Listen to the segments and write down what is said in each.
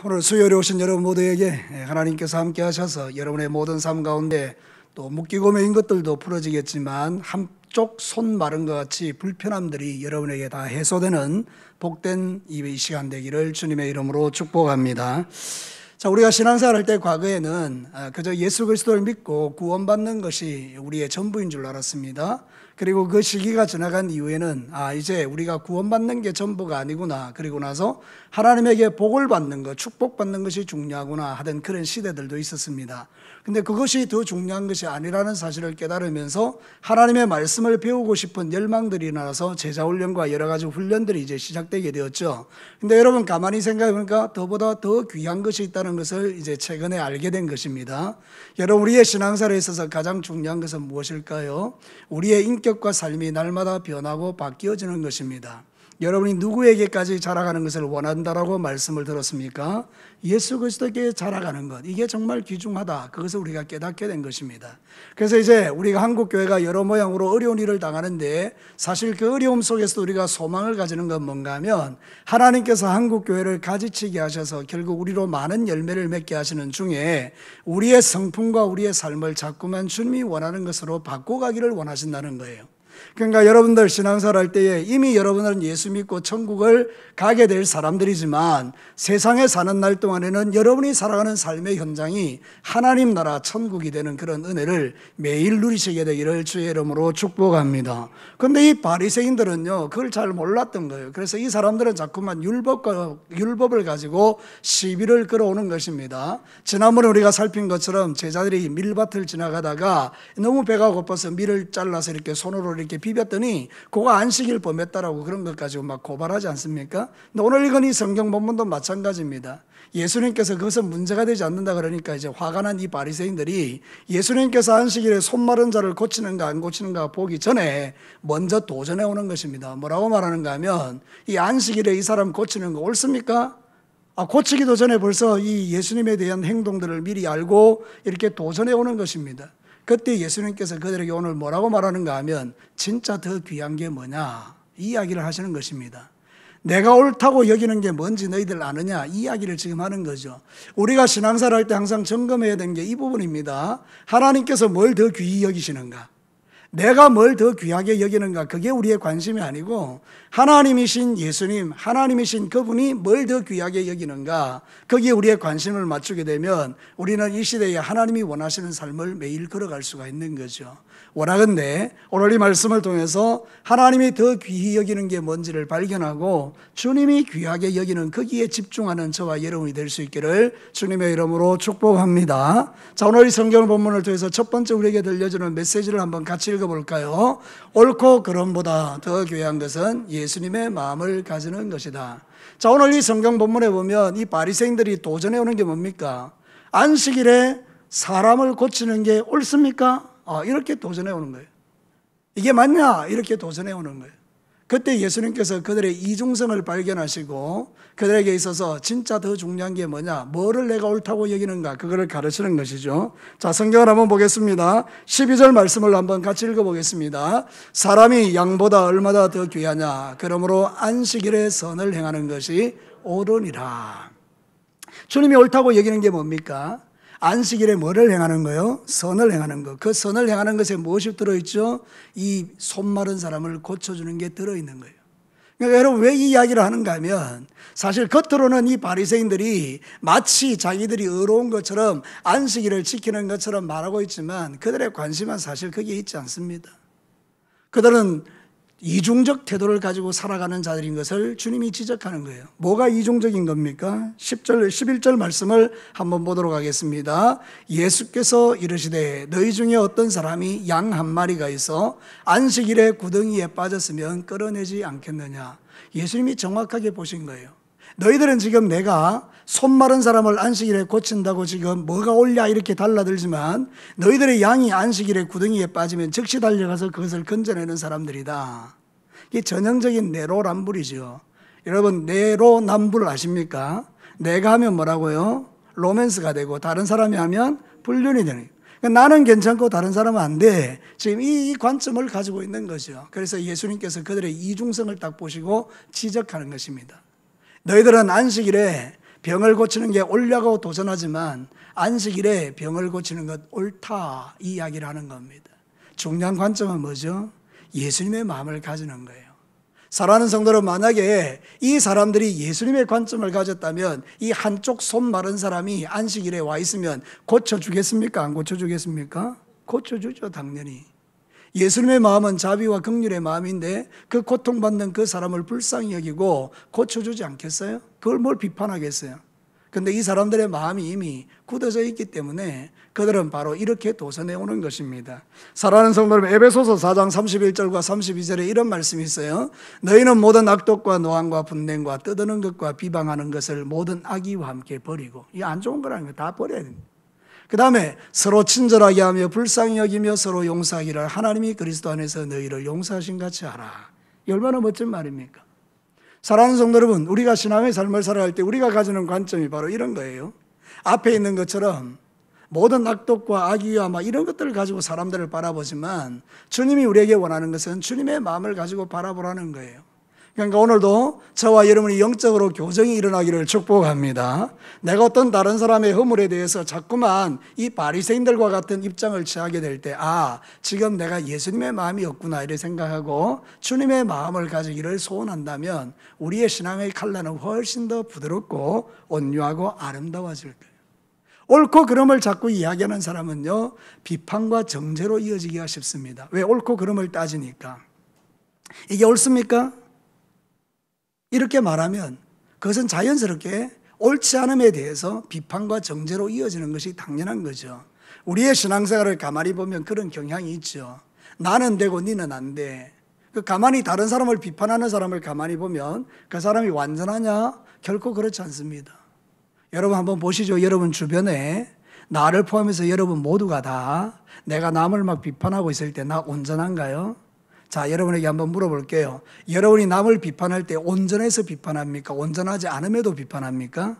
오늘 수요일에 오신 여러분 모두에게 하나님께서 함께 하셔서 여러분의 모든 삶 가운데 또 묶이고 매인 것들도 풀어지겠지만 한쪽 손 마른 것 같이 불편함들이 여러분에게 다 해소되는 복된 이 시간 되기를 주님의 이름으로 축복합니다. 자, 우리가 신앙생활 할 때 과거에는 그저 예수 그리스도를 믿고 구원받는 것이 우리의 전부인 줄 알았습니다. 그리고 그 시기가 지나간 이후에는 이제 우리가 구원받는 게 전부가 아니구나, 그리고 나서 하나님에게 복을 받는 것, 축복받는 것이 중요하구나 하던 그런 시대들도 있었습니다. 근데 그것이 더 중요한 것이 아니라는 사실을 깨달으면서 하나님의 말씀을 배우고 싶은 열망들이 일어나서 제자훈련과 여러 가지 훈련들이 이제 시작되게 되었죠. 근데 여러분 가만히 생각해보니까 더보다 더 귀한 것이 있다는 것을 이제 최근에 알게 된 것입니다. 여러분, 우리의 신앙생활에 있어서 가장 중요한 것은 무엇일까요? 우리의 인격과 삶이 날마다 변하고 바뀌어지는 것입니다. 여러분이 누구에게까지 자라가는 것을 원한다라고 말씀을 들었습니까? 예수 그리스도께 자라가는 것, 이게 정말 귀중하다. 그것을 우리가 깨닫게 된 것입니다. 그래서 이제 우리가 한국교회가 여러 모양으로 어려운 일을 당하는데, 사실 그 어려움 속에서 우리가 소망을 가지는 건 뭔가 하면, 하나님께서 한국교회를 가지치게 하셔서 결국 우리로 많은 열매를 맺게 하시는 중에 우리의 성품과 우리의 삶을 자꾸만 주님이 원하는 것으로 바꿔가기를 원하신다는 거예요. 그러니까 여러분들 신앙생활 할 때에 이미 여러분들은 예수 믿고 천국을 가게 될 사람들이지만, 세상에 사는 날 동안에는 여러분이 살아가는 삶의 현장이 하나님 나라 천국이 되는 그런 은혜를 매일 누리시게 되기를 주의 이름으로 축복합니다. 그런데 이 바리새인들은요, 그걸 잘 몰랐던 거예요. 그래서 이 사람들은 자꾸만 율법을 가지고 시비를 끌어오는 것입니다. 지난번에 우리가 살핀 것처럼 제자들이 밀밭을 지나가다가 너무 배가 고파서 밀을 잘라서 이렇게 손으로 이렇게 비볐더니 그거 안식일 범했다라고 그런 것 가지고 막 고발하지 않습니까? 근데 오늘 읽은 이 성경 본문도 마찬가지입니다. 예수님께서 그것은 문제가 되지 않는다 그러니까 이제 화가 난 이 바리새인들이 예수님께서 안식일에 손 마른 자를 고치는가 안 고치는가 보기 전에 먼저 도전해 오는 것입니다. 뭐라고 말하는가 하면, 이 안식일에 이 사람 고치는 거 옳습니까? 고치기도 전에 벌써 이 예수님에 대한 행동들을 미리 알고 이렇게 도전해 오는 것입니다. 그때 예수님께서 그들에게 오늘 뭐라고 말하는가 하면, 진짜 더 귀한 게 뭐냐, 이 이야기를 하시는 것입니다. 내가 옳다고 여기는 게 뭔지 너희들 아느냐, 이 이야기를 지금 하는 거죠. 우리가 신앙생활 할 때 항상 점검해야 되는 게 이 부분입니다. 하나님께서 뭘 더 귀히 여기시는가, 내가 뭘 더 귀하게 여기는가, 그게 우리의 관심이 아니고 하나님이신 예수님, 하나님이신 그분이 뭘 더 귀하게 여기는가, 거기에 우리의 관심을 맞추게 되면 우리는 이 시대에 하나님이 원하시는 삶을 매일 걸어갈 수가 있는 거죠. 원하건대 오늘 이 말씀을 통해서 하나님이 더 귀히 여기는 게 뭔지를 발견하고 주님이 귀하게 여기는 거기에 집중하는 저와 여러분이 될 수 있기를 주님의 이름으로 축복합니다. 자, 오늘 이 성경 본문을 통해서 첫 번째 우리에게 들려주는 메시지를 한번 같이 읽어볼까요? 옳고 그름보다 더 귀한 것은 예수님의 마음을 가지는 것이다. 자, 오늘 이 성경 본문에 보면 이 바리새인들이 도전해 오는 게 뭡니까? 안식일에 사람을 고치는 게 옳습니까? 이렇게 도전해 오는 거예요. 이게 맞냐? 이렇게 도전해 오는 거예요. 그때 예수님께서 그들의 이중성을 발견하시고 그들에게 있어서 진짜 더 중요한 게 뭐냐, 뭐를 내가 옳다고 여기는가, 그거를 가르치는 것이죠. 자, 성경을 한번 보겠습니다. 12절 말씀을 한번 같이 읽어보겠습니다. 사람이 양보다 얼마나 더 귀하냐, 그러므로 안식일에 선을 행하는 것이 옳으니라. 주님이 옳다고 여기는 게 뭡니까? 안식일에 뭐를 행하는 거요? 선을 행하는 것. 그 선을 행하는 것에 무엇이 들어있죠? 이 손 마른 사람을 고쳐주는 게 들어있는 거예요. 그러니까 여러분, 왜 이 이야기를 하는가 하면, 사실 겉으로는 이 바리새인들이 마치 자기들이 의로운 것처럼 안식일을 지키는 것처럼 말하고 있지만 그들의 관심은 사실 거기에 있지 않습니다. 그들은 이중적 태도를 가지고 살아가는 자들인 것을 주님이 지적하는 거예요. 뭐가 이중적인 겁니까? 11절 말씀을 한번 보도록 하겠습니다. 예수께서 이르시되 너희 중에 어떤 사람이 양 한 마리가 있어 안식일에 구덩이에 빠졌으면 끌어내지 않겠느냐. 예수님이 정확하게 보신 거예요. 너희들은 지금 내가 손 마른 사람을 안식일에 고친다고 지금 뭐가 옳냐 이렇게 달라들지만, 너희들의 양이 안식일에 구덩이에 빠지면 즉시 달려가서 그것을 건져내는 사람들이다. 이게 전형적인 내로남불이죠. 여러분, 내로남불 아십니까? 내가 하면 뭐라고요? 로맨스가 되고 다른 사람이 하면 불륜이 되는 거예요. 그러니까 나는 괜찮고 다른 사람은 안 돼. 지금 이 관점을 가지고 있는 거죠. 그래서 예수님께서 그들의 이중성을 딱 보시고 지적하는 것입니다. 너희들은 안식일에 병을 고치는 게 옳냐고 도전하지만 안식일에 병을 고치는 것 옳다 이 이야기를 하는 겁니다. 중요한 관점은 뭐죠? 예수님의 마음을 가지는 거예요. 사랑하는 성도는 만약에 이 사람들이 예수님의 관점을 가졌다면 이 한쪽 손 마른 사람이 안식일에 와 있으면 고쳐주겠습니까? 안 고쳐주겠습니까? 고쳐주죠, 당연히. 예수님의 마음은 자비와 긍휼의 마음인데 그 고통받는 그 사람을 불쌍히 여기고 고쳐주지 않겠어요? 그걸 뭘 비판하겠어요? 근데 이 사람들의 마음이 이미 굳어져 있기 때문에 그들은 바로 이렇게 도전해 오는 것입니다. 사랑하는 성도 여러분, 에베소서 4장 31절과 32절에 이런 말씀이 있어요. 너희는 모든 악독과 노함과 분냉과 떠드는 것과 비방하는 것을 모든 악의와 함께 버리고, 이 안 좋은 거라는 거 다 버려야 됩니다. 그 다음에 서로 친절하게 하며 불쌍히 여기며 서로 용서하기를 하나님이 그리스도 안에서 너희를 용서하신 같이 하라. 이 얼마나 멋진 말입니까? 사랑하는 성도 여러분, 우리가 신앙의 삶을 살아갈 때 우리가 가지는 관점이 바로 이런 거예요. 앞에 있는 것처럼 모든 악독과 악의와 막 이런 것들을 가지고 사람들을 바라보지만 주님이 우리에게 원하는 것은 주님의 마음을 가지고 바라보라는 거예요. 그러니까 오늘도 저와 여러분이 영적으로 교정이 일어나기를 축복합니다. 내가 어떤 다른 사람의 허물에 대해서 자꾸만 이 바리새인들과 같은 입장을 취하게 될 때, 지금 내가 예수님의 마음이 없구나 이렇게 생각하고 주님의 마음을 가지기를 소원한다면 우리의 신앙의 칼날은 훨씬 더 부드럽고 온유하고 아름다워질 거예요. 옳고 그름을 자꾸 이야기하는 사람은요, 비판과 정죄로 이어지기가 쉽습니다. 왜? 옳고 그름을 따지니까. 이게 옳습니까? 이렇게 말하면 그것은 자연스럽게 옳지 않음에 대해서 비판과 정죄로 이어지는 것이 당연한 거죠. 우리의 신앙생활을 가만히 보면 그런 경향이 있죠. 나는 되고 니는 안 돼. 가만히 다른 사람을 비판하는 사람을 가만히 보면 그 사람이 완전하냐? 결코 그렇지 않습니다. 여러분 한번 보시죠. 여러분 주변에 나를 포함해서 여러분 모두가 다 내가 남을 막 비판하고 있을 때 나 온전한가요? 자, 여러분에게 한번 물어볼게요. 여러분이 남을 비판할 때 온전해서 비판합니까? 온전하지 않음에도 비판합니까?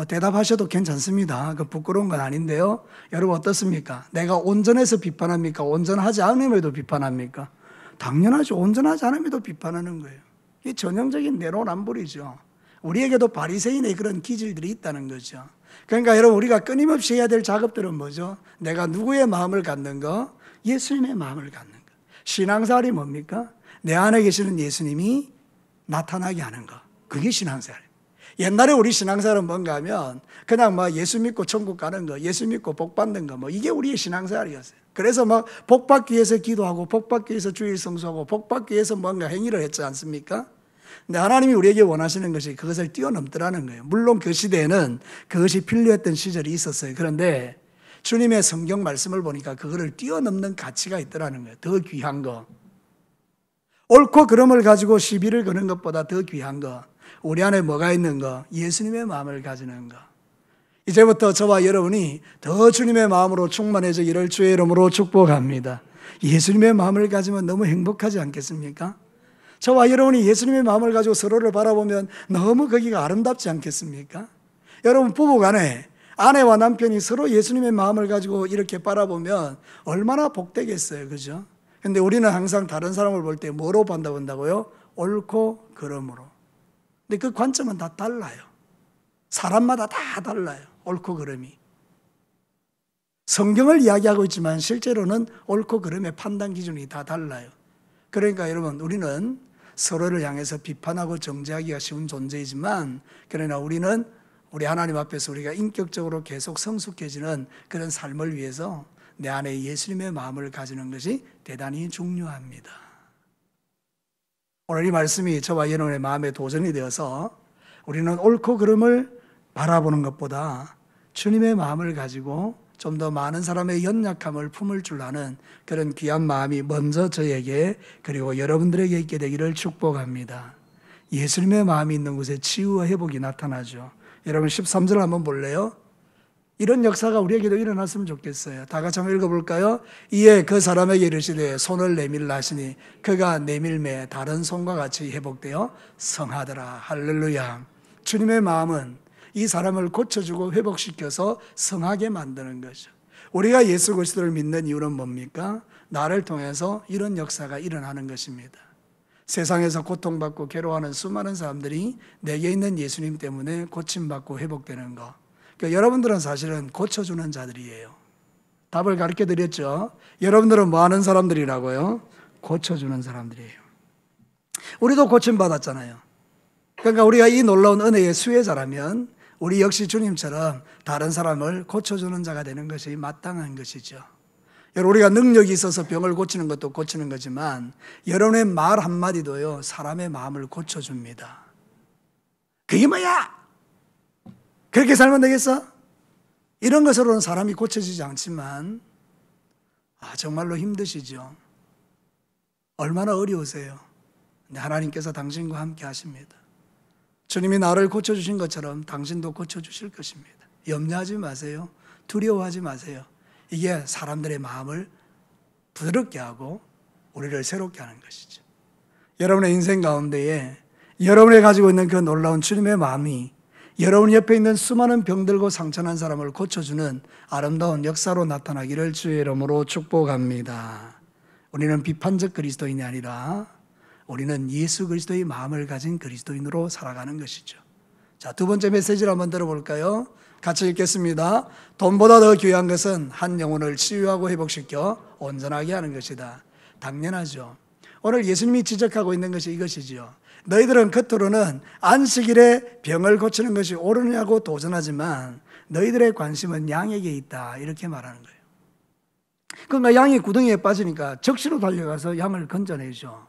대답하셔도 괜찮습니다. 그 부끄러운 건 아닌데요. 여러분 어떻습니까? 내가 온전해서 비판합니까? 온전하지 않음에도 비판합니까? 당연하죠. 온전하지 않음에도 비판하는 거예요. 이게 전형적인 내로남불이죠. 우리에게도 바리새인의 그런 기질들이 있다는 거죠. 그러니까 여러분 우리가 끊임없이 해야 될 작업들은 뭐죠? 내가 누구의 마음을 갖는 거? 예수님의 마음을 갖는 거. 신앙생활이 뭡니까? 내 안에 계시는 예수님이 나타나게 하는 거. 그게 신앙생활이에요. 옛날에 우리 신앙생활은 뭔가 하면 그냥 예수 믿고 천국 가는 거, 예수 믿고 복 받는 거, 이게 우리의 신앙생활이었어요. 그래서 복 받기 위해서 기도하고 복 받기 위해서 주일 성수하고 복 받기 위해서 뭔가 행위를 했지 않습니까? 근데 하나님이 우리에게 원하시는 것이 그것을 뛰어넘더라는 거예요. 물론 그 시대에는 그것이 필요했던 시절이 있었어요. 그런데 주님의 성경 말씀을 보니까 그거를 뛰어넘는 가치가 있더라는 거예요. 더 귀한 거. 옳고 그름을 가지고 시비를 거는 것보다 더 귀한 거. 우리 안에 뭐가 있는 거? 예수님의 마음을 가지는 거. 이제부터 저와 여러분이 더 주님의 마음으로 충만해지기를 주의 이름으로 축복합니다. 예수님의 마음을 가지면 너무 행복하지 않겠습니까? 저와 여러분이 예수님의 마음을 가지고 서로를 바라보면 너무 거기가 아름답지 않겠습니까? 여러분 부부간에 아내와 남편이 서로 예수님의 마음을 가지고 이렇게 바라보면 얼마나 복되겠어요. 그죠? 근데 우리는 항상 다른 사람을 볼 때 뭐로 본다고요? 옳고 그름으로. 근데 그 관점은 다 달라요. 사람마다 다 달라요. 옳고 그름이. 성경을 이야기하고 있지만 실제로는 옳고 그름의 판단 기준이 다 달라요. 그러니까 여러분 우리는 서로를 향해서 비판하고 정죄하기가 쉬운 존재이지만 그러나 우리는 우리 하나님 앞에서 우리가 인격적으로 계속 성숙해지는 그런 삶을 위해서 내 안에 예수님의 마음을 가지는 것이 대단히 중요합니다. 오늘 이 말씀이 저와 여러분의 마음에 도전이 되어서 우리는 옳고 그름을 바라보는 것보다 주님의 마음을 가지고 좀 더 많은 사람의 연약함을 품을 줄 아는 그런 귀한 마음이 먼저 저에게 그리고 여러분들에게 있게 되기를 축복합니다. 예수님의 마음이 있는 곳에 치유와 회복이 나타나죠. 여러분 13절 한번 볼래요? 이런 역사가 우리에게도 일어났으면 좋겠어요. 다 같이 한번 읽어볼까요? 이에 그 사람에게 이르시되 손을 내밀라 하시니 그가 내밀매 다른 손과 같이 회복되어 성하더라. 할렐루야. 주님의 마음은 이 사람을 고쳐주고 회복시켜서 성하게 만드는 거죠. 우리가 예수 그리스도를 믿는 이유는 뭡니까? 나를 통해서 이런 역사가 일어나는 것입니다. 세상에서 고통받고 괴로워하는 수많은 사람들이 내게 있는 예수님 때문에 고침받고 회복되는 것. 그러니까 여러분들은 사실은 고쳐주는 자들이에요. 답을 가르쳐 드렸죠. 여러분들은 뭐 하는 사람들이라고요? 고쳐주는 사람들이에요. 우리도 고침받았잖아요. 그러니까 우리가 이 놀라운 은혜의 수혜자라면 우리 역시 주님처럼 다른 사람을 고쳐주는 자가 되는 것이 마땅한 것이죠. 여러분, 우리가 능력이 있어서 병을 고치는 것도 고치는 거지만 여러분의 말 한마디도요, 사람의 마음을 고쳐줍니다. 그게 뭐야? 그렇게 살면 되겠어? 이런 것으로는 사람이 고쳐지지 않지만 정말로 힘드시죠? 얼마나 어려우세요? 근데 하나님께서 당신과 함께 하십니다. 주님이 나를 고쳐주신 것처럼 당신도 고쳐주실 것입니다. 염려하지 마세요. 두려워하지 마세요. 이게 사람들의 마음을 부드럽게 하고 우리를 새롭게 하는 것이죠. 여러분의 인생 가운데에 여러분이 가지고 있는 그 놀라운 주님의 마음이 여러분 옆에 있는 수많은 병들고 상처난 사람을 고쳐주는 아름다운 역사로 나타나기를 주의 이름으로 축복합니다. 우리는 비판적 그리스도인이 아니라 우리는 예수 그리스도의 마음을 가진 그리스도인으로 살아가는 것이죠. 자, 두 번째 메시지를 한번 들어볼까요? 같이 읽겠습니다. 돈보다 더 귀한 것은 한 영혼을 치유하고 회복시켜 온전하게 하는 것이다. 당연하죠. 오늘 예수님이 지적하고 있는 것이 이것이죠. 너희들은 겉으로는 안식일에 병을 고치는 것이 옳으냐고 도전하지만 너희들의 관심은 양에게 있다. 이렇게 말하는 거예요. 그러니까 양이 구덩이에 빠지니까 적시로 달려가서 양을 건져내죠.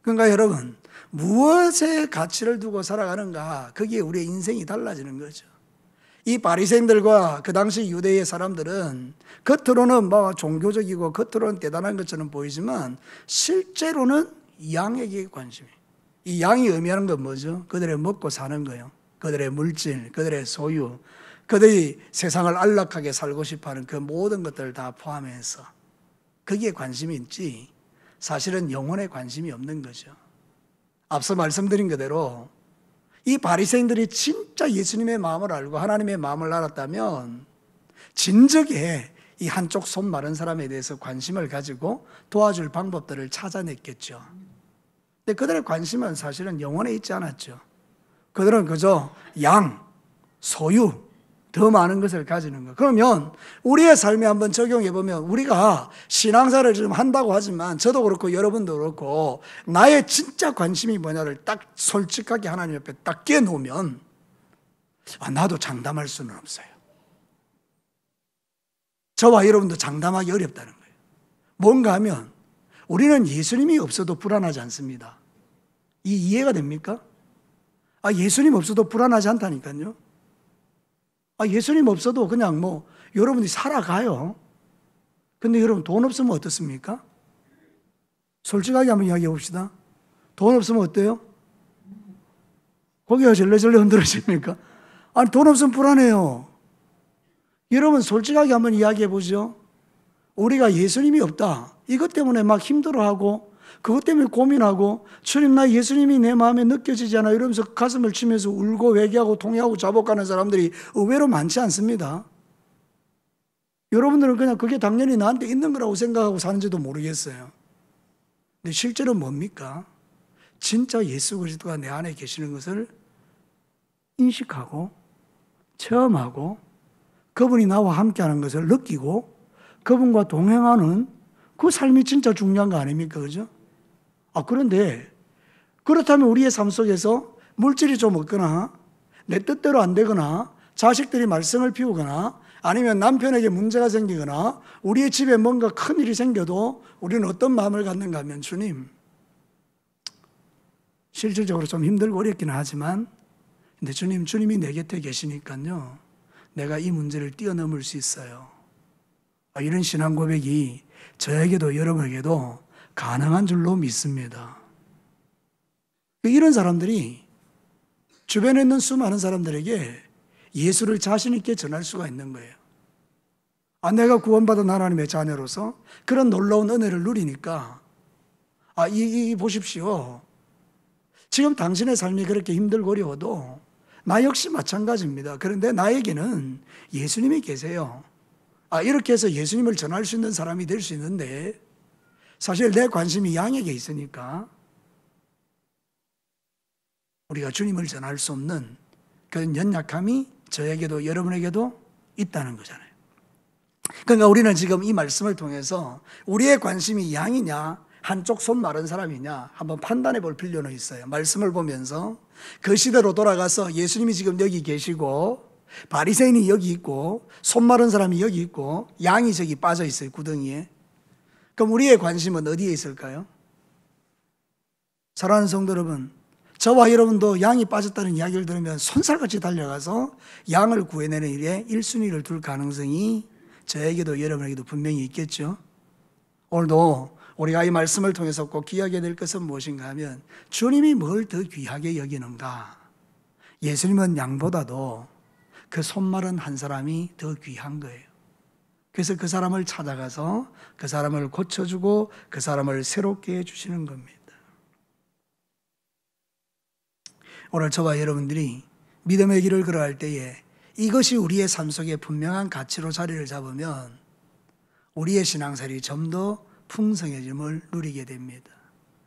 그러니까 여러분, 무엇에 가치를 두고 살아가는가, 거기에 우리의 인생이 달라지는 거죠. 이 바리새인들과 그 당시 유대의 사람들은 겉으로는 뭐 종교적이고 겉으로는 대단한 것처럼 보이지만 실제로는 양에게 관심이. 이 양이 의미하는 건 뭐죠? 그들의 먹고 사는 거예요. 그들의 물질, 그들의 소유, 그들이 세상을 안락하게 살고 싶어하는 그 모든 것들을 다 포함해서 거기에 관심이 있지 사실은 영혼에 관심이 없는 거죠. 앞서 말씀드린 그대로 이 바리새인들이 진짜 예수님의 마음을 알고 하나님의 마음을 알았다면 진즉에 이 한쪽 손 마른 사람에 대해서 관심을 가지고 도와줄 방법들을 찾아냈겠죠. 근데 그들의 관심은 사실은 영혼에 있지 않았죠. 그들은 그저 양, 소유, 더 많은 것을 가지는 거. 그러면 우리의 삶에 한번 적용해 보면 우리가 신앙사를 좀 한다고 하지만 저도 그렇고 여러분도 그렇고 나의 진짜 관심이 뭐냐를 딱 솔직하게 하나님 옆에 딱 깨놓으면 나도 장담할 수는 없어요. 저와 여러분도 장담하기 어렵다는 거예요. 뭔가 하면 우리는 예수님이 없어도 불안하지 않습니다. 이해가 됩니까? 예수님 없어도 불안하지 않다니까요. 예수님 없어도 그냥 뭐 여러분이 살아가요. 근데 여러분 돈 없으면 어떻습니까? 솔직하게 한번 이야기해 봅시다. 돈 없으면 어때요? 고개가 절레절레 흔들어집니까? 아니 돈 없으면 불안해요. 여러분 솔직하게 한번 이야기해 보죠. 우리가 예수님이 없다. 이것 때문에 막 힘들어하고 그것 때문에 고민하고 주님 나 예수님이 내 마음에 느껴지지 않아 이러면서 가슴을 치면서 울고 회개하고 통회하고 자복하는 사람들이 의외로 많지 않습니다. 여러분들은 그냥 그게 당연히 나한테 있는 거라고 생각하고 사는지도 모르겠어요. 근데 실제로 뭡니까? 진짜 예수 그리스도가 내 안에 계시는 것을 인식하고 체험하고 그분이 나와 함께하는 것을 느끼고 그분과 동행하는 그 삶이 진짜 중요한 거 아닙니까? 그죠? 그런데 그렇다면 우리의 삶 속에서 물질이 좀 없거나 내 뜻대로 안 되거나 자식들이 말썽을 피우거나 아니면 남편에게 문제가 생기거나 우리의 집에 뭔가 큰일이 생겨도 우리는 어떤 마음을 갖는가 하면 주님, 실질적으로 좀 힘들고 어렵기는 하지만 근데 주님이 내 곁에 계시니까요 내가 이 문제를 뛰어넘을 수 있어요. 이런 신앙 고백이 저에게도 여러분에게도 가능한 줄로 믿습니다. 이런 사람들이 주변에 있는 수많은 사람들에게 예수를 자신 있게 전할 수가 있는 거예요. 내가 구원받은 하나님의 자녀로서 그런 놀라운 은혜를 누리니까 보십시오. 지금 당신의 삶이 그렇게 힘들고 어려워도 나 역시 마찬가지입니다. 그런데 나에게는 예수님이 계세요. 이렇게 해서 예수님을 전할 수 있는 사람이 될 수 있는데 사실 내 관심이 양에게 있으니까 우리가 주님을 전할 수 없는 그런 연약함이 저에게도 여러분에게도 있다는 거잖아요. 그러니까 우리는 지금 이 말씀을 통해서 우리의 관심이 양이냐 한쪽 손 마른 사람이냐 한번 판단해 볼 필요는 있어요. 말씀을 보면서 그 시대로 돌아가서 예수님이 지금 여기 계시고 바리새인이 여기 있고 손 마른 사람이 여기 있고 양이 저기 빠져 있어요, 구덩이에. 그럼 우리의 관심은 어디에 있을까요? 사랑하는 성도 여러분, 저와 여러분도 양이 빠졌다는 이야기를 들으면 손살같이 달려가서 양을 구해내는 일에 1순위를 둘 가능성이 저에게도 여러분에게도 분명히 있겠죠. 오늘도 우리가 이 말씀을 통해서 꼭 기억해야 될 것은 무엇인가 하면 주님이 뭘 더 귀하게 여기는가. 예수님은 양보다도 그 손 마른 한 사람이 더 귀한 거예요. 그래서 그 사람을 찾아가서 그 사람을 고쳐주고 그 사람을 새롭게 해주시는 겁니다. 오늘 저와 여러분들이 믿음의 길을 걸어갈 때에 이것이 우리의 삶 속에 분명한 가치로 자리를 잡으면 우리의 신앙생활이 좀 더 풍성해짐을 누리게 됩니다.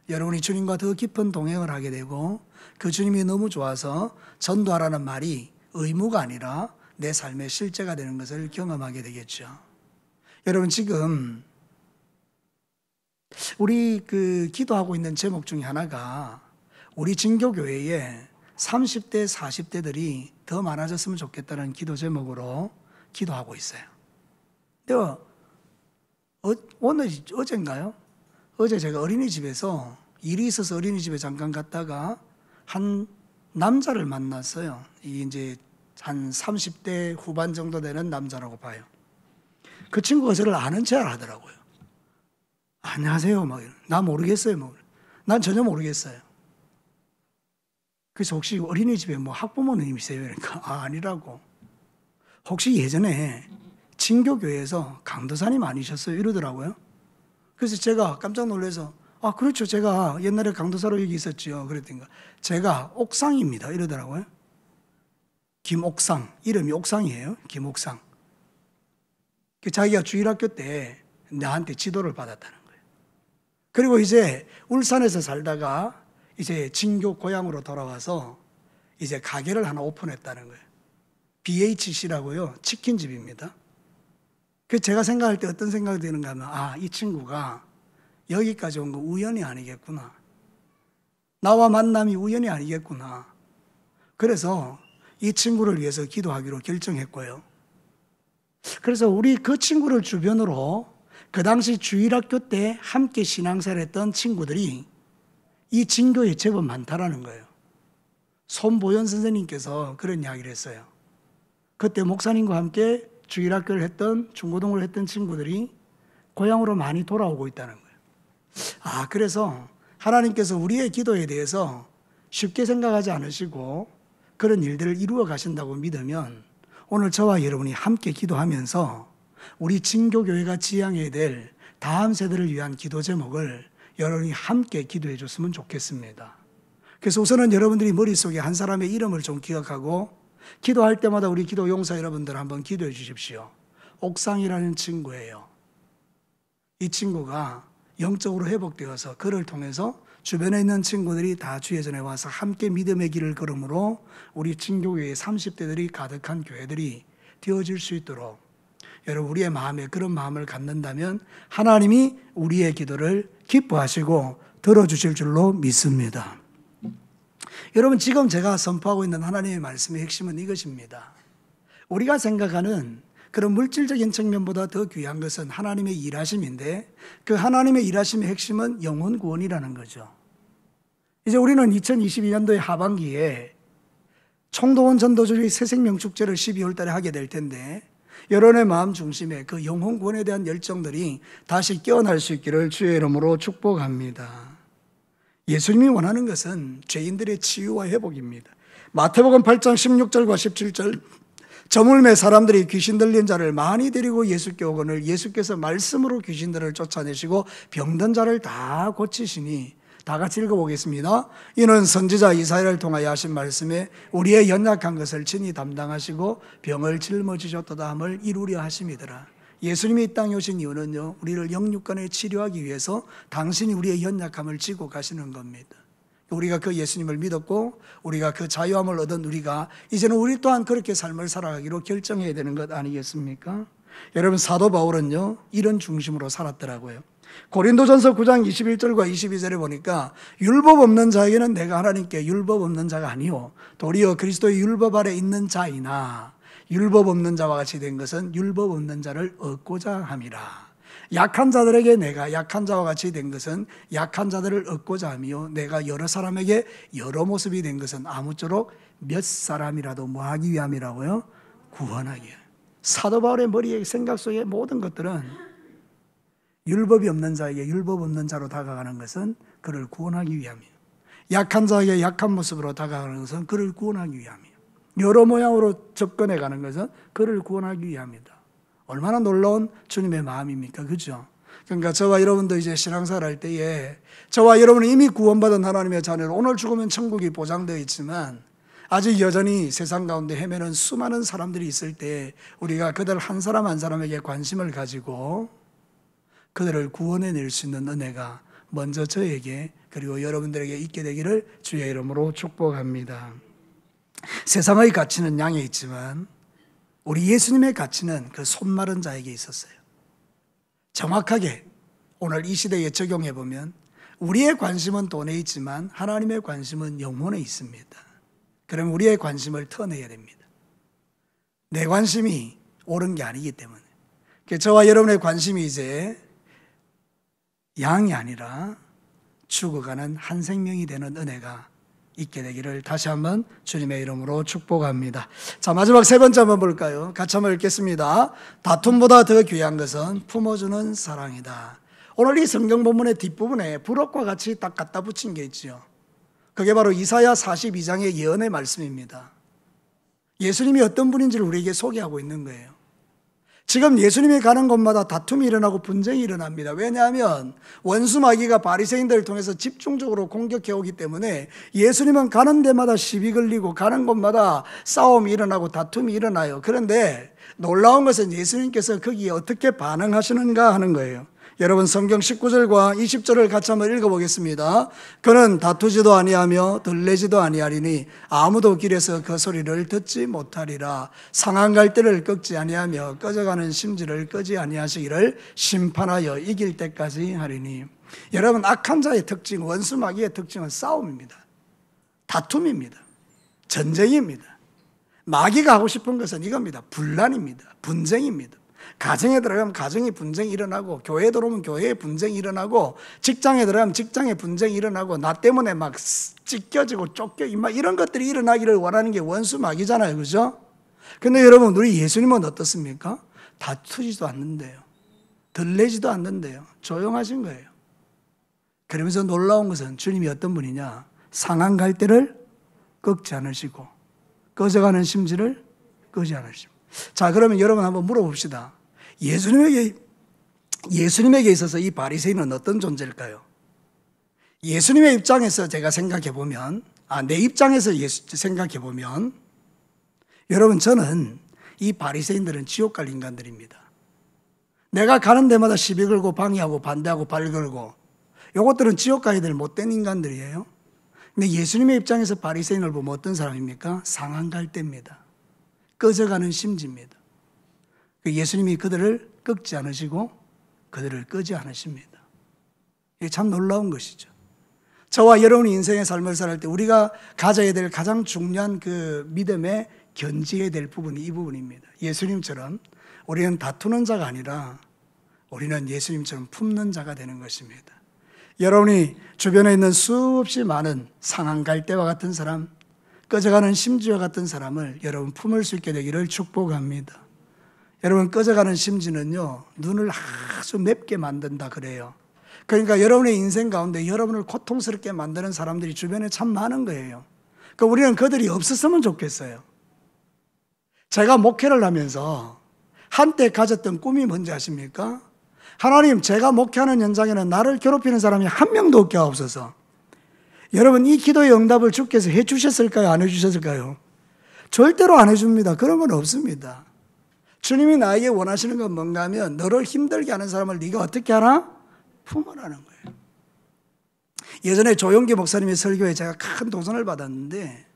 여러분이 주님과 더 깊은 동행을 하게 되고 그 주님이 너무 좋아서 전도하라는 말이 의무가 아니라 내 삶의 실제가 되는 것을 경험하게 되겠죠. 여러분 지금 우리 기도하고 있는 제목 중에 하나가 우리 진교교회에 30대, 40대들이 더 많아졌으면 좋겠다는 기도 제목으로 기도하고 있어요. 근데 어젠가요? 어제 제가 어린이집에서 일이 있어서 어린이집에 잠깐 갔다가 한 남자를 만났어요. 이제 한 30대 후반 정도 되는 남자라고 봐요. 그 친구가 저를 아는 체를 하더라고요. 안녕하세요. 나 모르겠어요. 난 전혀 모르겠어요. 그래서 혹시 어린이집에 학부모님이세요? 그러니까 아니라고. 혹시 예전에 진교교회에서 강도사님 아니셨어요? 이러더라고요. 그래서 제가 깜짝 놀라서 그렇죠. 제가 옛날에 강도사로 여기 있었죠. 그랬더니 제가 옥상입니다. 이러더라고요. 김옥상. 이름이 옥상이에요. 김옥상. 자기가 주일학교 때 나한테 지도를 받았다는 거예요. 그리고 이제 울산에서 살다가 이제 진교 고향으로 돌아와서 이제 가게를 하나 오픈했다는 거예요. BHC라고요. 치킨집입니다. 그래서 제가 생각할 때 어떤 생각이 드는가 하면 이 친구가 여기까지 온 거 우연이 아니겠구나. 나와 만남이 우연이 아니겠구나. 그래서 이 친구를 위해서 기도하기로 결정했고요. 그래서 우리 그 친구를 주변으로 그 당시 주일학교 때 함께 신앙생활 했던 친구들이 이 진교에 제법 많다라는 거예요. 손보현 선생님께서 그런 이야기를 했어요. 그때 목사님과 함께 주일학교를 했던 중고등을 했던 친구들이 고향으로 많이 돌아오고 있다는 거예요. 그래서 하나님께서 우리의 기도에 대해서 쉽게 생각하지 않으시고 그런 일들을 이루어 가신다고 믿으면 오늘 저와 여러분이 함께 기도하면서 우리 진교교회가 지향해야 될 다음 세대를 위한 기도 제목을 여러분이 함께 기도해 줬으면 좋겠습니다. 그래서 우선은 여러분들이 머릿속에 한 사람의 이름을 좀 기억하고 기도할 때마다 우리 기도 용사 여러분들 한번 기도해 주십시오. 옥상이라는 친구예요. 이 친구가 영적으로 회복되어서 그를 통해서 주변에 있는 친구들이 다 주의 전에 와서 함께 믿음의 길을 걸음으로 우리 진교회의 30대들이 가득한 교회들이 되어질 수 있도록 여러분 우리의 마음에 그런 마음을 갖는다면 하나님이 우리의 기도를 기뻐하시고 들어주실 줄로 믿습니다. 여러분 지금 제가 선포하고 있는 하나님의 말씀의 핵심은 이것입니다. 우리가 생각하는 그런 물질적인 측면보다 더 귀한 것은 하나님의 일하심인데 그 하나님의 일하심의 핵심은 영혼 구원이라는 거죠. 이제 우리는 2022년도의 하반기에 총동원 전도주의 새생명축제를 12월 달에 하게 될 텐데 여러분의 마음 중심에 그 영혼 구원에 대한 열정들이 다시 깨어날 수 있기를 주의 이름으로 축복합니다. 예수님이 원하는 것은 죄인들의 치유와 회복입니다. 마태복음 8장 16절과 17절 저물매 사람들이 귀신 들린 자를 많이 데리고 예수께 오거늘 예수께서 말씀으로 귀신들을 쫓아내시고 병든 자를 다 고치시니 다 같이 읽어보겠습니다. 이는 선지자 이사야를 통하여 하신 말씀에 우리의 연약한 것을 친히 담당하시고 병을 짊어지셨도다 함을 이루려 하심이더라. 예수님이 이 땅에 오신 이유는요, 우리를 영육간에 치료하기 위해서 당신이 우리의 연약함을 지고 가시는 겁니다. 우리가 그 예수님을 믿었고 우리가 그 자유함을 얻은 우리가 이제는 우리 또한 그렇게 삶을 살아가기로 결정해야 되는 것 아니겠습니까? 여러분, 사도 바울은요 이런 중심으로 살았더라고요. 고린도전서 9장 21절과 22절에 보니까 율법 없는 자에게는 내가 하나님께 율법 없는 자가 아니요 도리어 그리스도의 율법 아래 있는 자이나 율법 없는 자와 같이 된 것은 율법 없는 자를 얻고자 함이라. 약한 자들에게 내가 약한 자와 같이 된 것은 약한 자들을 얻고자 하며 내가 여러 사람에게 여러 모습이 된 것은 아무쪼록 몇 사람이라도 뭐 하기 위함이라고요? 구원하기 위함. 사도 바울의 머리에 생각 속의 모든 것들은 율법이 없는 자에게 율법 없는 자로 다가가는 것은 그를 구원하기 위함이에요. 약한 자에게 약한 모습으로 다가가는 것은 그를 구원하기 위함이에요. 여러 모양으로 접근해 가는 것은 그를 구원하기 위함이다. 얼마나 놀라운 주님의 마음입니까? 그죠? 그러니까 저와 여러분도 이제 신앙생활 할 때에 저와 여러분은 이미 구원받은 하나님의 자녀로 오늘 죽으면 천국이 보장되어 있지만 아직 여전히 세상 가운데 헤매는 수많은 사람들이 있을 때 우리가 그들 한 사람 한 사람에게 관심을 가지고 그들을 구원해낼 수 있는 은혜가 먼저 저에게 그리고 여러분들에게 있게 되기를 주의 이름으로 축복합니다. 세상의 가치는 양에 있지만 우리 예수님의 가치는 그 손마른 자에게 있었어요. 정확하게 오늘 이 시대에 적용해 보면 우리의 관심은 돈에 있지만 하나님의 관심은 영혼에 있습니다. 그럼 우리의 관심을 터내야 됩니다. 내 관심이 옳은 게 아니기 때문에. 저와 여러분의 관심이 이제 양이 아니라 죽어가는 한 생명이 되는 은혜가 있게 되기를 다시 한번 주님의 이름으로 축복합니다. 자, 마지막 세 번째 한번 볼까요? 같이 한번 읽겠습니다. 다툼보다 더 귀한 것은 품어주는 사랑이다. 오늘 이 성경 본문의 뒷부분에 부록과 같이 딱 갖다 붙인 게 있죠. 그게 바로 이사야 42장의 예언의 말씀입니다. 예수님이 어떤 분인지를 우리에게 소개하고 있는 거예요. 지금 예수님이 가는 곳마다 다툼이 일어나고 분쟁이 일어납니다. 왜냐하면 원수 마귀가 바리새인들을 통해서 집중적으로 공격해 오기 때문에 예수님은 가는 데마다 시비 걸리고 가는 곳마다 싸움이 일어나고 다툼이 일어나요. 그런데 놀라운 것은 예수님께서 거기에 어떻게 반응하시는가 하는 거예요. 여러분, 성경 19절과 20절을 같이 한번 읽어보겠습니다. 그는 다투지도 아니하며 들레지도 아니하리니 아무도 길에서 그 소리를 듣지 못하리라. 상한 갈대를 꺾지 아니하며 꺼져가는 심지를 끄지 아니하시기를 심판하여 이길 때까지 하리니. 여러분, 악한 자의 특징, 원수 마귀의 특징은 싸움입니다. 다툼입니다. 전쟁입니다. 마귀가 하고 싶은 것은 이겁니다. 분란입니다. 분쟁입니다. 가정에 들어가면 가정의 분쟁이 일어나고, 교회에 들어오면 교회의 분쟁이 일어나고, 직장에 들어가면 직장의 분쟁이 일어나고, 나 때문에 막 찢겨지고 쫓겨 막 이런 것들이 일어나기를 원하는 게 원수 마귀잖아요. 그죠? 근데 여러분, 우리 예수님은 어떻습니까? 다투지도 않는데요. 들레지도 않는데요. 조용하신 거예요. 그러면서 놀라운 것은 주님이 어떤 분이냐? 상한 갈대를 꺾지 않으시고 꺼져가는 심지를 끄지 않으시고. 자, 그러면 여러분 한번 물어봅시다. 예수님에게 있어서 이 바리새인은 어떤 존재일까요? 예수님의 입장에서 제가 생각해 보면, 내 입장에서 생각해 보면, 여러분, 저는 이 바리새인들은 지옥 갈 인간들입니다. 내가 가는 데마다 시비 걸고 방해하고 반대하고 발 걸고, 요것들은 지옥 가야 될 못된 인간들이에요. 근데 예수님의 입장에서 바리새인을 보면 어떤 사람입니까? 상한 갈대입니다. 꺼져가는 심지입니다. 예수님이 그들을 꺾지 않으시고 그들을 끄지 않으십니다. 이게 참 놀라운 것이죠. 저와 여러분이 인생의 삶을 살 때 우리가 가져야 될 가장 중요한 그 믿음에 견지해야 될 부분이 이 부분입니다. 예수님처럼 우리는 다투는 자가 아니라 우리는 예수님처럼 품는 자가 되는 것입니다. 여러분이 주변에 있는 수없이 많은 상한 갈대와 같은 사람, 꺼져가는 심지와 같은 사람을 여러분 품을 수 있게 되기를 축복합니다. 여러분, 꺼져가는 심지는요, 눈을 아주 맵게 만든다 그래요. 그러니까 여러분의 인생 가운데 여러분을 고통스럽게 만드는 사람들이 주변에 참 많은 거예요. 그러니까 우리는 그들이 없었으면 좋겠어요. 제가 목회를 하면서 한때 가졌던 꿈이 뭔지 아십니까? 하나님, 제가 목회하는 현장에는 나를 괴롭히는 사람이 한 명도 없게 하옵소서. 여러분, 이 기도의 응답을 주께서 해 주셨을까요? 안 해 주셨을까요? 절대로 안 해줍니다. 그런 건 없습니다. 주님이 나에게 원하시는 건 뭔가 하면 너를 힘들게 하는 사람을 네가 어떻게 하나? 품으라는 거예요. 예전에 조용기 목사님의 설교에 제가 큰 도전을 받았는데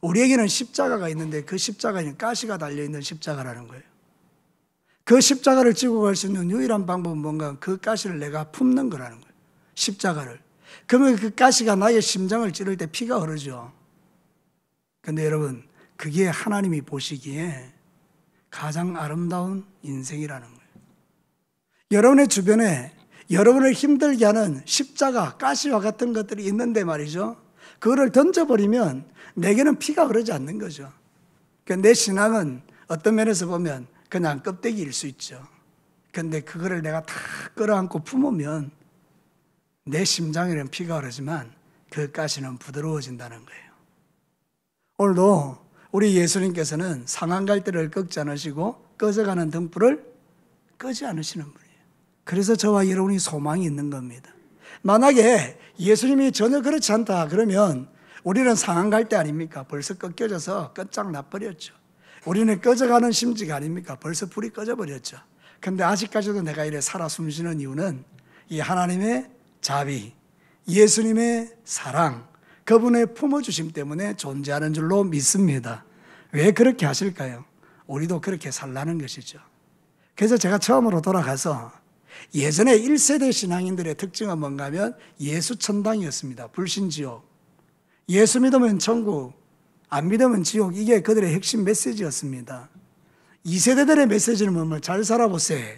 우리에게는 십자가가 있는데 그 십자가에는 가시가 달려있는 십자가라는 거예요. 그 십자가를 지고 갈 수 있는 유일한 방법은 뭔가 그 가시를 내가 품는 거라는 거예요. 십자가를. 그러면 그 가시가 나의 심장을 찌를 때 피가 흐르죠. 근데 여러분, 그게 하나님이 보시기에 가장 아름다운 인생이라는 거예요. 여러분의 주변에 여러분을 힘들게 하는 십자가, 가시와 같은 것들이 있는데 말이죠. 그거를 던져버리면 내게는 피가 흐르지 않는 거죠. 그러니까 내 신앙은 어떤 면에서 보면 그냥 껍데기일 수 있죠. 그런데 그거를 내가 다 끌어안고 품으면 내 심장에는 피가 흐르지만 그 가시는 부드러워진다는 거예요. 오늘도 우리 예수님께서는 상한 갈대를 꺾지 않으시고 꺼져가는 등불을 끄지 않으시는 분이에요. 그래서 저와 여러분이 소망이 있는 겁니다. 만약에 예수님이 전혀 그렇지 않다 그러면 우리는 상한 갈대 아닙니까? 벌써 꺾여져서 끝장나버렸죠. 우리는 꺼져가는 심지가 아닙니까? 벌써 불이 꺼져버렸죠. 그런데 아직까지도 내가 이래 살아 숨쉬는 이유는 이 하나님의 자비, 예수님의 사랑, 그분의 품어주심 때문에 존재하는 줄로 믿습니다. 왜 그렇게 하실까요? 우리도 그렇게 살라는 것이죠. 그래서 제가 처음으로 돌아가서 예전에 1세대 신앙인들의 특징은 뭔가 하면 예수 천당이었습니다. 불신지옥. 예수 믿으면 천국, 안 믿으면 지옥. 이게 그들의 핵심 메시지였습니다. 2세대들의 메시지는 뭐냐면 잘 살아보세요.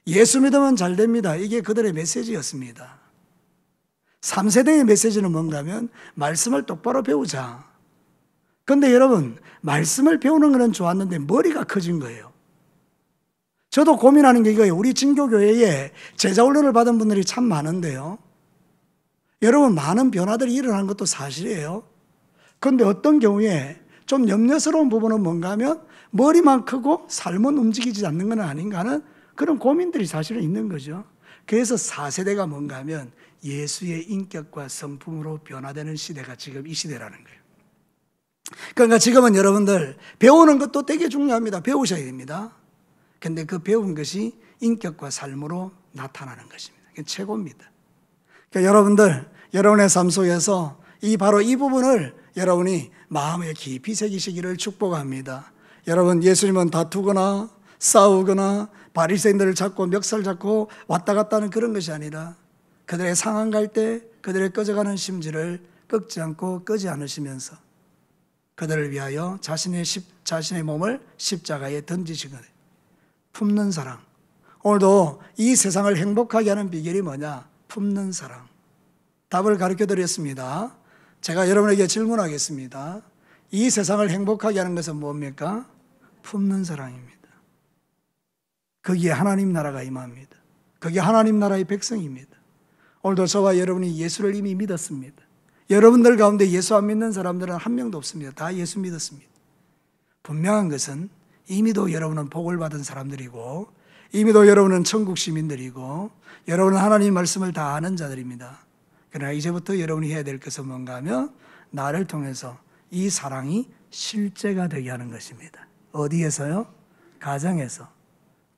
예수 믿으면 잘 됩니다. 이게 그들의 메시지였습니다. 3세대의 메시지는 뭔가 하면 말씀을 똑바로 배우자. 그런데 여러분, 말씀을 배우는 것은 좋았는데 머리가 커진 거예요. 저도 고민하는 게 이거예요. 우리 진교교회에 제자훈련을 받은 분들이 참 많은데요. 여러분, 많은 변화들이 일어나는 것도 사실이에요. 그런데 어떤 경우에 좀 염려스러운 부분은 뭔가 하면 머리만 크고 삶은 움직이지 않는 건 아닌가 하는 그런 고민들이 사실은 있는 거죠. 그래서 4세대가 뭔가 하면 예수의 인격과 성품으로 변화되는 시대가 지금 이 시대라는 거예요. 그러니까 지금은 여러분들 배우는 것도 되게 중요합니다. 배우셔야 됩니다. 그런데 그 배운 것이 인격과 삶으로 나타나는 것입니다. 그게 최고입니다. 그러니까 여러분들, 여러분의 삶 속에서 바로 이 부분을 여러분이 마음에 깊이 새기시기를 축복합니다. 여러분, 예수님은 다투거나 싸우거나 바리새인들을 잡고 멱살 잡고 왔다 갔다 하는 그런 것이 아니라 그들의 상한 갈대, 그들의 꺼져가는 심지를 꺾지 않고 끄지 않으시면서 그들을 위하여 자신의 몸을 십자가에 던지시거든요. 품는 사랑. 오늘도 이 세상을 행복하게 하는 비결이 뭐냐? 품는 사랑. 답을 가르쳐 드렸습니다. 제가 여러분에게 질문하겠습니다. 이 세상을 행복하게 하는 것은 뭡니까? 품는 사랑입니다. 거기에 하나님 나라가 임합니다. 그게 하나님 나라의 백성입니다. 오늘도 저와 여러분이 예수를 이미 믿었습니다. 여러분들 가운데 예수 안 믿는 사람들은 한 명도 없습니다. 다 예수 믿었습니다. 분명한 것은 이미도 여러분은 복을 받은 사람들이고 이미도 여러분은 천국 시민들이고 여러분은 하나님 말씀을 다 아는 자들입니다. 그러나 이제부터 여러분이 해야 될 것은 뭔가 하면 나를 통해서 이 사랑이 실제가 되게 하는 것입니다. 어디에서요? 가정에서,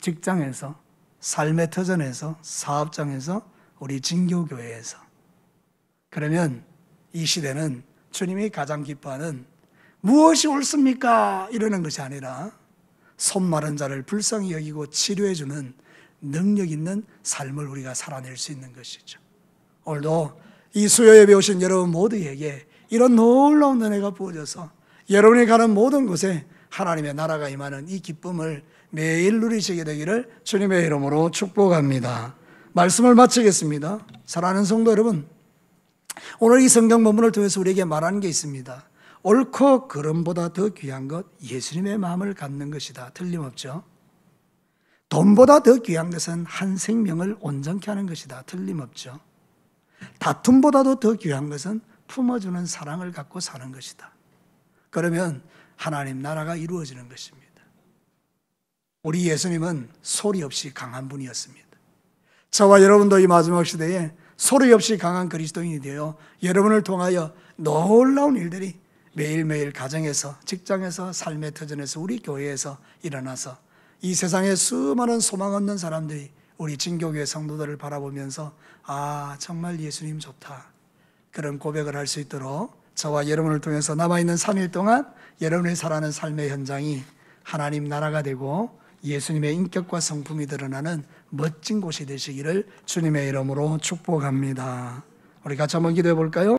직장에서, 삶의 터전에서, 사업장에서, 우리 진교교회에서. 그러면 이 시대는 주님이 가장 기뻐하는 무엇이 옳습니까? 이러는 것이 아니라 손 마른 자를 불쌍히 여기고 치료해주는 능력 있는 삶을 우리가 살아낼 수 있는 것이죠. 오늘도 이 수요예배 오신 여러분 모두에게 이런 놀라운 은혜가 부어져서 여러분이 가는 모든 곳에 하나님의 나라가 임하는 이 기쁨을 매일 누리시게 되기를 주님의 이름으로 축복합니다. 말씀을 마치겠습니다. 사랑하는 성도 여러분, 오늘 이 성경 본문을 통해서 우리에게 말하는 게 있습니다. 옳고 그름보다 더 귀한 것 예수님의 마음을 갖는 것이다. 틀림없죠. 돈보다 더 귀한 것은 한 생명을 온전케 하는 것이다. 틀림없죠. 다툼보다도 더 귀한 것은 품어주는 사랑을 갖고 사는 것이다. 그러면 하나님 나라가 이루어지는 것입니다. 우리 예수님은 소리 없이 강한 분이었습니다. 저와 여러분도 이 마지막 시대에 소리 없이 강한 그리스도인이 되어 여러분을 통하여 놀라운 일들이 매일매일 가정에서, 직장에서, 삶의 터전에서, 우리 교회에서 일어나서 이 세상에 수많은 소망 없는 사람들이 우리 진교교회 성도들을 바라보면서 아, 정말 예수님 좋다, 그런 고백을 할 수 있도록 저와 여러분을 통해서 남아있는 3일 동안 여러분이 살아가는 삶의 현장이 하나님 나라가 되고 예수님의 인격과 성품이 드러나는 멋진 곳이 되시기를 주님의 이름으로 축복합니다. 우리 같이 한번 기도해 볼까요?